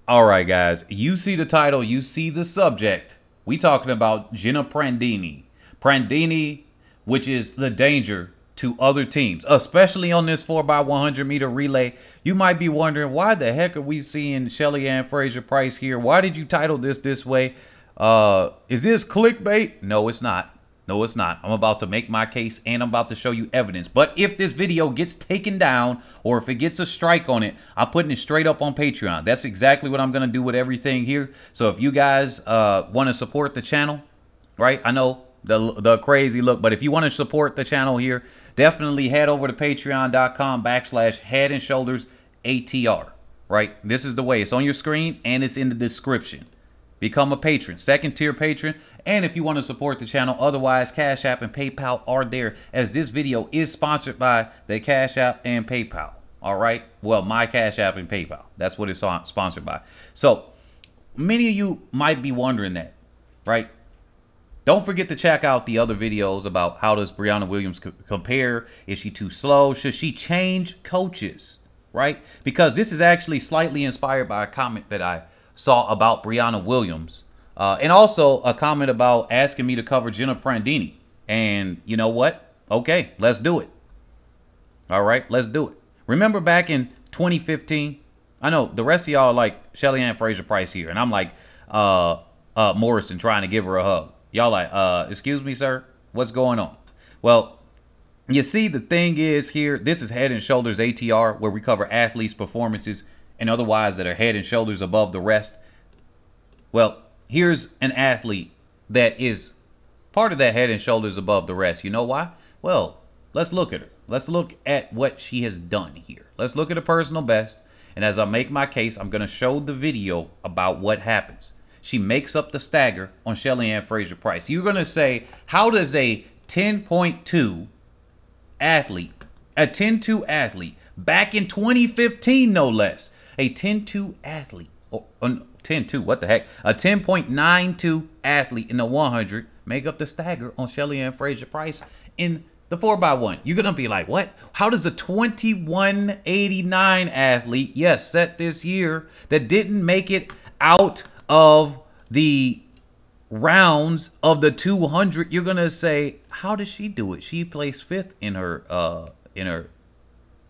All right, guys, you see the title, you see the subject. We talking about Jenna Prandini. Prandini, which is the danger to other teams, especially on this 4x100 meter relay. You might be wondering, why the heck are we seeing Shelly-Ann Fraser-Pryce here? Why did you title this way? Is this clickbait? No, it's not. No, it's not. I'm about to make my case and I'm about to show you evidence. But if this video gets taken down or if it gets a strike on it, I'm putting it straight up on Patreon. That's exactly what I'm going to do with everything here. So if you guys want to support the channel, right? I know the crazy look, but if you want to support the channel here, definitely head over to patreon.com/HeadAndShouldersATR, right? This is the way. It's on your screen and it's in the description. Become a patron, second tier patron. And if you want to support the channel, otherwise Cash App and PayPal are there, as this video is sponsored by the Cash App and PayPal. All right. Well, my Cash App and PayPal. That's what it's sponsored by. So many of you might be wondering that, right? Don't forget to check out the other videos about how does Brianna Williams compare. Is she too slow? Should she change coaches? Right? Because this is actually slightly inspired by a comment that I saw about Brianna Williams, and also a comment about asking me to cover Jenna Prandini. And you know what? Okay, let's do it. All right, let's do it. Remember back in 2015? I know the rest of y'all are like Shelly-Ann Fraser-Pryce here, and I'm like Morrison trying to give her a hug. Y'all like, excuse me, sir, what's going on? Well, you see, the thing is here, this is Head and Shoulders ATR, where we cover athletes' performances and otherwise that are head and shoulders above the rest. Well, here's an athlete that is part of that head and shoulders above the rest. You know why? Well, let's look at her. Let's look at what she has done here. Let's look at her personal best. And as I make my case, I'm going to show the video about what happens. She makes up the stagger on Shelly-Ann Fraser-Pryce. You're going to say, how does a 10.2 athlete, a 10.2 athlete, back in 2015 no less, a 10.2 athlete, or 10.2, what the heck? A 10.92 athlete in the 100 make up the stagger on Shelly-Ann Fraser-Pryce in the 4x1. You're going to be like, what? How does a 21.89 athlete, yes, set this year, that didn't make it out of the rounds of the 200, you're going to say, how does she do it? She placed 5th in her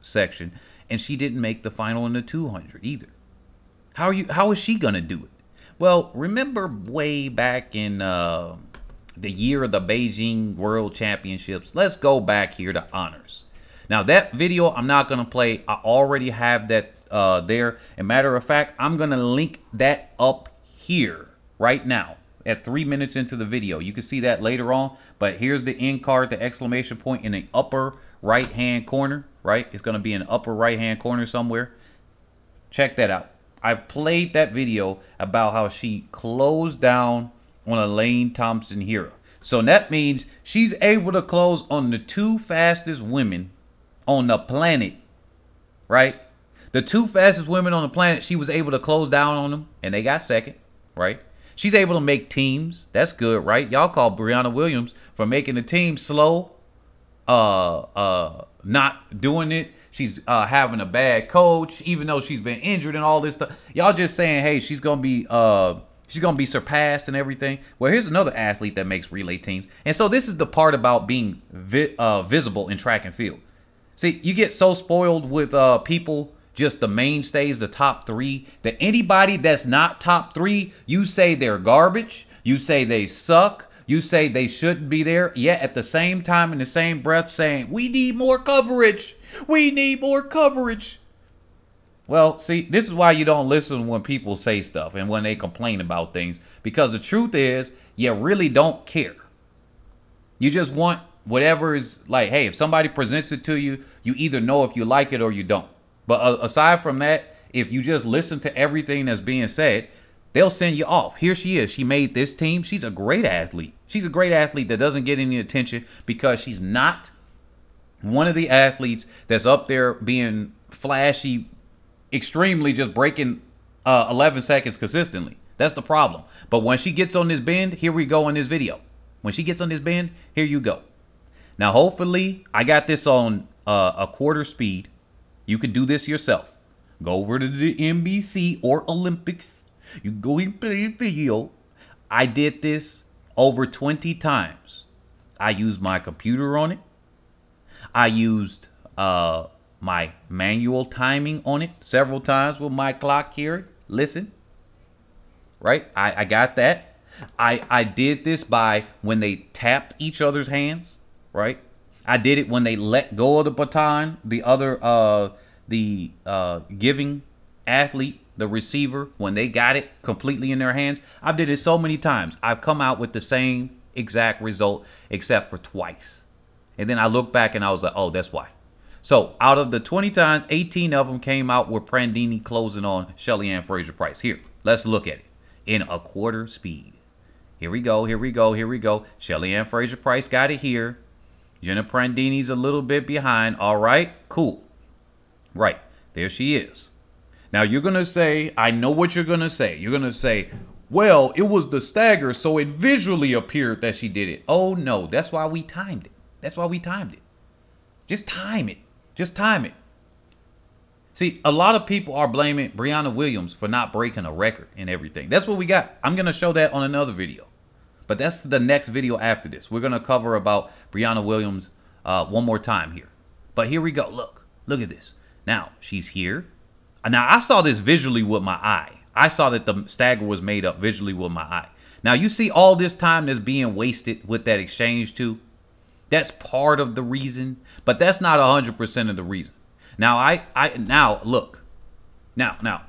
section, and she didn't make the final in the 200 either. How is she gonna do it? Well, remember way back in the year of the Beijing World Championships. Let's go back here to honors. Now that video I'm not gonna play. I already have that there. And matter of fact, I'm gonna link that up here right now at 3 minutes into the video. You can see that later on, but here's the end card, the exclamation point in the upper right hand corner, right? It's going to be in the upper right hand corner somewhere. Check that out. I played that video about how she closed down on Elaine Thompson-Herah. So that means she's able to close on the 2 fastest women on the planet, right? The 2 fastest women on the planet, she was able to close down on them, and they got second, right? She's able to make teams. That's good, right? Y'all call Brianna Williams for making the team slow, not doing it. She's having a bad coach, even though she's been injured and all this stuff. Y'all just saying, hey, she's gonna be surpassed and everything. Well, here's another athlete that makes relay teams. And so this is the part about being visible in track and field. See, you get so spoiled with people, just the mainstays, the top 3, that anybody that's not top 3, you say they're garbage, you say they suck, you say they shouldn't be there, yet at the same time, in the same breath, saying, we need more coverage. We need more coverage. Well, see, this is why you don't listen when people say stuff and when they complain about things, because the truth is, you really don't care. You just want whatever is like, hey, if somebody presents it to you, you either know if you like it or you don't. But aside from that, if you just listen to everything that's being said, they'll send you off. Here she is. She made this team. She's a great athlete. She's a great athlete that doesn't get any attention because she's not one of the athletes that's up there being flashy, extremely just breaking 11 seconds consistently. That's the problem. But when she gets on this bend, here we go in this video. When she gets on this bend, here you go. Now, hopefully, I got this on a quarter speed. You could do this yourself. Go over to the NBC or Olympics. You go and play a video. I did this over 20 times. I used my computer on it. I used my manual timing on it several times with my clock here. Listen, right? I got that. I did this by when they tapped each other's hands, right? I did it when they let go of the baton, the other, giving athlete, the receiver, when they got it completely in their hands. I've did it so many times. I've come out with the same exact result except for twice. And then I look back and I was like, oh, that's why. So out of the 20 times, 18 of them came out with Prandini closing on Shelly-Ann Fraser-Pryce. Here, let's look at it in a quarter speed. Here we go. Here we go. Here we go. Shelly-Ann Fraser-Pryce got it here. Jenna Prandini's a little bit behind. All right, cool. Right, there she is. Now you're going to say, I know what you're going to say. You're going to say, well, it was the stagger, so it visually appeared that she did it. Oh, no, that's why we timed it. That's why we timed it. Just time it. Just time it. See, a lot of people are blaming Brianna Williams for not breaking a record and everything. That's what we got. I'm going to show that on another video. But that's the next video after this. We're going to cover about Brianna Williams one more time here. But here we go. Look at this. Now, she's here. Now, I saw this visually with my eye. I saw that the stagger was made up visually with my eye. Now, you see all this time that's being wasted with that exchange too. That's part of the reason, but that's not 100% of the reason. Now, now look. Now,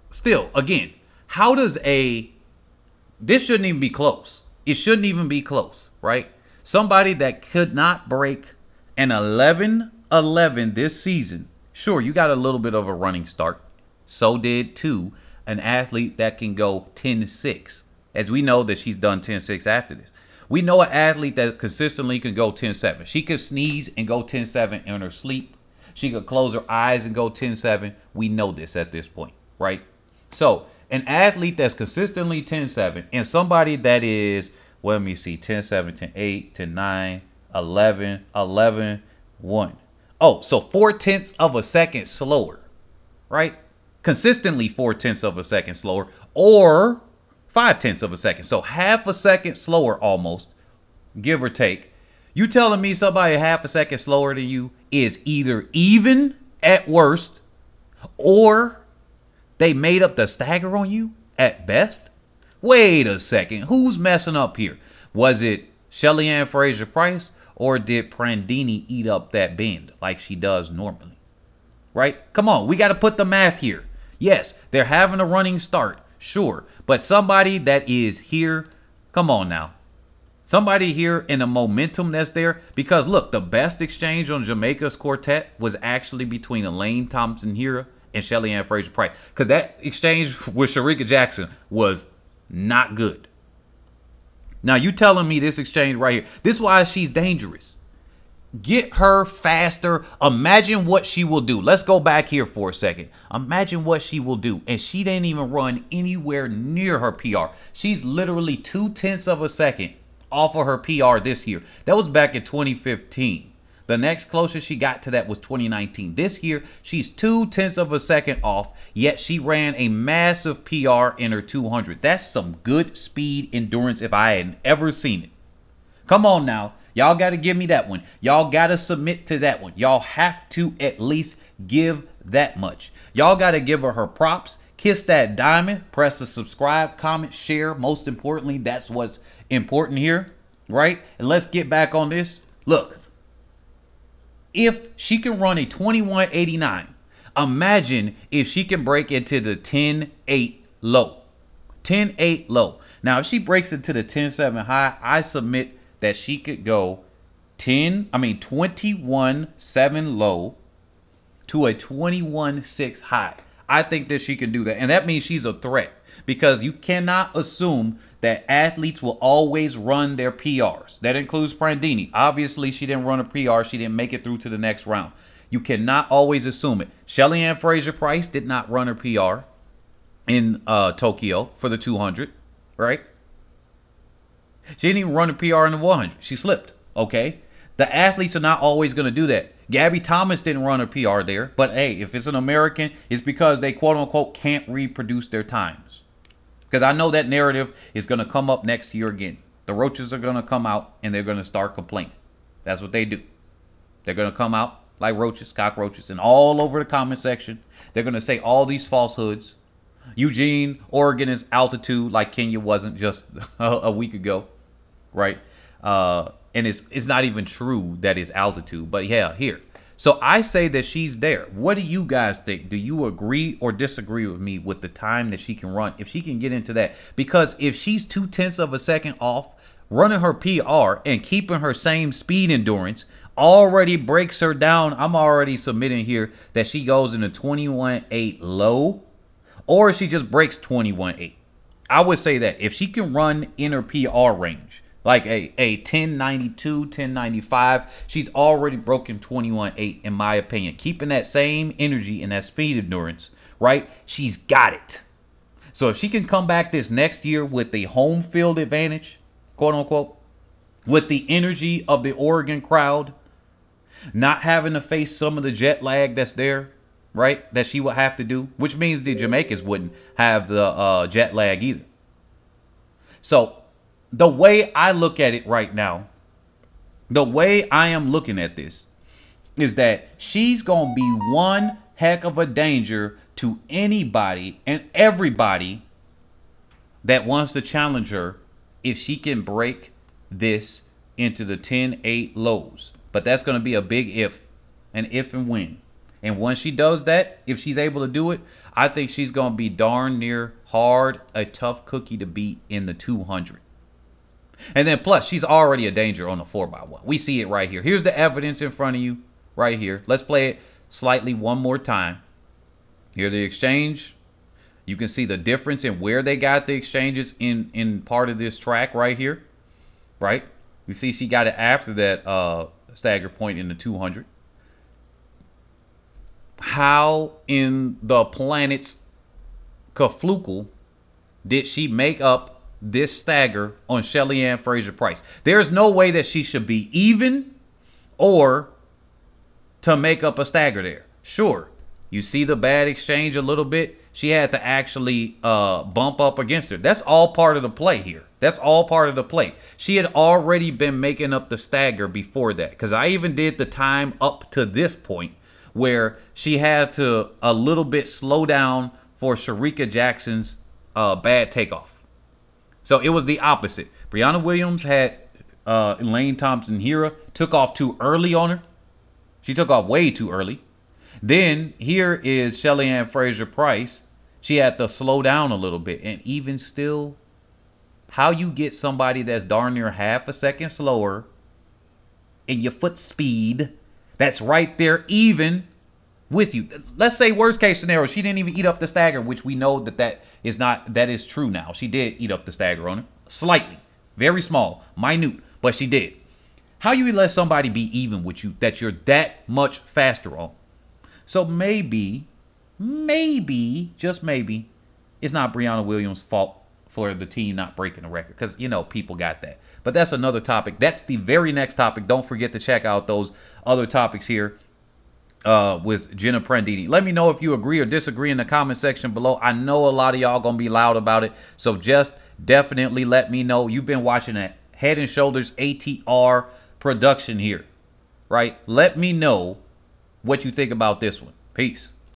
still, again, how does this shouldn't even be close. It shouldn't even be close, right? Somebody that could not break an 11-11 this season. Sure, you got a little bit of a running start. So did, too, an athlete that can go 10-6. As we know that she's done 10-6 after this. We know an athlete that consistently can go 10-7. She could sneeze and go 10-7 in her sleep. She could close her eyes and go 10-7. We know this at this point, right? So, an athlete that's consistently 10-7 and somebody that is, well, let me see, 10-7, 10-8, 10-9, 11, 11, 1. Oh, so 0.4 of a second slower, right? Consistently 0.4 of a second slower, or 0.5 of a second. So half a second slower almost, give or take. You telling me somebody half a second slower than you is either even at worst, or they made up the stagger on you at best? Wait a second. Who's messing up here? Was it Shelly-Ann Fraser-Pryce? Or did Prandini eat up that bend like she does normally? Right? Come on, we got to put the math here. Yes, they're having a running start, sure. But somebody that is here, come on now. Somebody here in the momentum that's there. Because look, the best exchange on Jamaica's quartet was actually between Elaine Thompson-Herah and Shelly-Ann Fraser-Pryce. Because that exchange with Sharika Jackson was not good. Now, you telling me this exchange right here, this is why she's dangerous. Get her faster. Imagine what she will do. Let's go back here for a second. Imagine what she will do. And she didn't even run anywhere near her PR. She's literally 0.2 of a second off of her PR this year. That was back in 2015. The next closest she got to that was 2019. This year, she's 0.2 of a second off, yet she ran a massive PR in her 200. That's some good speed endurance if I had ever seen it. Come on now. Y'all got to give me that one. Y'all got to submit to that one. Y'all have to at least give that much. Y'all got to give her props. Kiss that diamond. Press the subscribe, comment, share. Most importantly, that's what's important here, right? And let's get back on this. Look. If she can run a 21.89, imagine if she can break into the 10.8 low. 10.8 low. Now, if she breaks into the 10.7 high, I submit that she could go 21.7 low to a 21.6 high. I think that she can do that. And that means she's a threat. Because you cannot assume that athletes will always run their PRs. That includes Prandini. Obviously, she didn't run a PR. She didn't make it through to the next round. You cannot always assume it. Shelly-Ann Fraser-Pryce did not run her PR in Tokyo for the 200, right? She didn't even run a PR in the 100. She slipped, okay? The athletes are not always going to do that. Gabby Thomas didn't run her PR there. But hey, if it's an American, it's because they quote unquote can't reproduce their times. Because I know that narrative is going to come up next year again. The roaches are going to come out and they're going to start complaining. That's what they do. They're going to come out like roaches, cockroaches, and all over the comment section. They're going to say all these falsehoods. Eugene, Oregon is altitude like Kenya wasn't just a week ago, right? And it's not even true that it's altitude, but yeah, here. So I say that she's there. What do you guys think? Do you agree or disagree with me with the time that she can run? If she can get into that, because if she's 0.2 of a second off, running her PR and keeping her same speed endurance already breaks her down. I'm already submitting here that she goes in a 21.8 low, or she just breaks 21.8. I would say that if she can run in her PR range, like a 1092, 1095, she's already broken 21.8 in my opinion. Keeping that same energy and that speed endurance, right? She's got it. So if she can come back this next year with the home field advantage, quote unquote, with the energy of the Oregon crowd, not having to face some of the jet lag that's there, right, that she would have to do, which means the Jamaicans wouldn't have the jet lag either. So the way I look at it right now, the way I am looking at this is that she's going to be one heck of a danger to anybody and everybody that wants to challenge her if she can break this into the 10.8 lows. But that's going to be a big if, an if and when. And once she does that, if she's able to do it, I think she's going to be darn near hard, a tough cookie to beat in the 200. And then plus, she's already a danger on the 4x1. We see it right here. Here's the evidence in front of you right here. Let's play it slightly one more time. Here the exchange. You can see the difference in where they got the exchanges in part of this track right here. Right? You see she got it after that stagger point in the 200. How in the planet's kaflukel did she make up this stagger on Shelly-Ann Fraser-Pryce? There's no way that she should be even or to make up a stagger there. Sure, you see the bad exchange a little bit. She had to actually bump up against her. That's all part of the play here. That's all part of the play. She had already been making up the stagger before that, because I even did the time up to this point where she had to a little bit slow down for Sharika Jackson's bad takeoff. So it was the opposite. Brianna Williams had Elaine Thompson-Herah took off too early on her. She took off way too early. Then here is Shelly-Ann Fraser-Pryce. She had to slow down a little bit. And even still, how you get somebody that's darn near half a second slower in your foot speed that's right there even with you. Let's say worst case scenario, she didn't even eat up the stagger, which we know that is true now. She did eat up the stagger on her slightly, very small, minute, but she did. How you let somebody be even with you that you're that much faster on? So maybe, just maybe, it's not Brianna Williams' fault for the team not breaking the record, because, you know, people got that. But that's another topic. That's the very next topic. Don't forget to check out those other topics here with Jenna Prandini. Let me know if you agree or disagree in the comment section below. I know a lot of y'all gonna be loud about it, so just definitely let me know. You've been watching a Head and Shoulders ATR production here, right? Let me know what you think about this one. Peace.